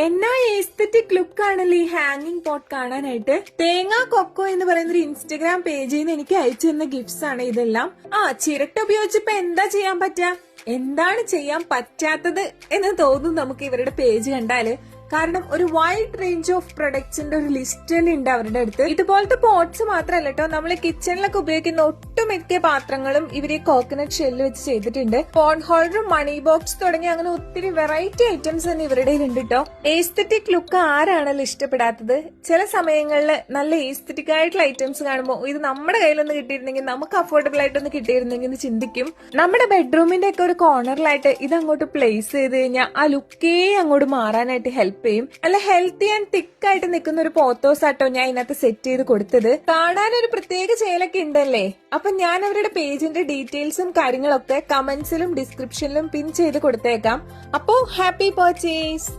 എന്നാ aesthetic look ആണല്ലോ ഈ ഹാങ്ങിങ് പോട്ട് കാണാനായിട്ട്. തേങ്ങ കൊക്കോ എന്ന് പറയുന്ന ഒരു ഇൻസ്റ്റഗ്രാം പേജിൽ നിന്ന് എനിക്ക് അയച്ചു തന്ന ഗിഫ്റ്റ്സ് ആണ് ഇതെല്ലാം. ചിരട്ട ഉപയോഗിച്ചപ്പോ എന്താ ചെയ്യാൻ പറ്റാ, എന്താണ് ചെയ്യാൻ പറ്റാത്തത് എന്ന് തോന്നും നമുക്ക് ഇവരുടെ പേജ് കണ്ടാല്. കാരണം ഒരു വൈഡ് റേഞ്ച് ഓഫ് പ്രൊഡക്ട്സിന്റെ ഒരു ലിസ്റ്റ് തന്നെ ഉണ്ട് അവരുടെ അടുത്ത്. ഇതുപോലത്തെ പോട്ട്സ് മാത്രമല്ല കേട്ടോ, നമ്മൾ കിച്ചണിലൊക്കെ ഉപയോഗിക്കുന്ന ഒട്ടുമിക്ക പാത്രങ്ങളും ഇവര് കോക്കനട്ട് ഷെല്ല് വെച്ച് ചെയ്തിട്ടുണ്ട്. പോട്ട് ഹോൾഡർ, മണി ബോക്സ് തുടങ്ങി അങ്ങനെ ഒത്തിരി വെറൈറ്റി ഐറ്റംസ് തന്നെ ഇവരുടെ ഉണ്ട് കേട്ടോ. എസ്തെറ്റിക് ലുക്ക് ആരാണല്ലോ ഇഷ്ടപ്പെടാത്തത്? ചില സമയങ്ങളിൽ നല്ല എസ്തെറ്റിക് ആയിട്ടുള്ള ഐറ്റംസ് കാണുമ്പോൾ ഇത് നമ്മുടെ കയ്യിലൊന്ന് കിട്ടിയിരുന്നെങ്കിൽ, നമുക്ക് അഫോർഡബിൾ ആയിട്ടൊന്ന് കിട്ടിയിരുന്നെങ്കിൽ എന്ന് ചിന്തിക്കും. നമ്മുടെ ബെഡ്റൂമിന്റെ ഒക്കെ ഒരു കോർണറിലായിട്ട് ഇത് അങ്ങോട്ട് പ്ലേസ് ചെയ്ത് കഴിഞ്ഞാൽ ആ ലുക്കേ അങ്ങോട്ട് മാറാനായിട്ട് ഹെൽപ്പ് ചെയ്യും. നല്ല ഹെൽത്തി ആൻഡ് തിക്ക് ആയിട്ട് നിൽക്കുന്ന ഒരു പോത്തോസാട്ടോ ഞാൻ ഇതിനകത്ത് സെറ്റ് ചെയ്ത് കൊടുത്തത്. കാണാൻ ഒരു പ്രത്യേക ചേലൊക്കെ ഉണ്ടല്ലേ. അപ്പൊ ഞാൻ അവരുടെ പേജിന്റെ ഡീറ്റെയിൽസും കാര്യങ്ങളൊക്കെ കമന്റ്സിലും ഡിസ്ക്രിപ്ഷനിലും പിൻ ചെയ്ത് കൊടുത്തേക്കാം. അപ്പോ ഹാപ്പി പർച്ചേസ്.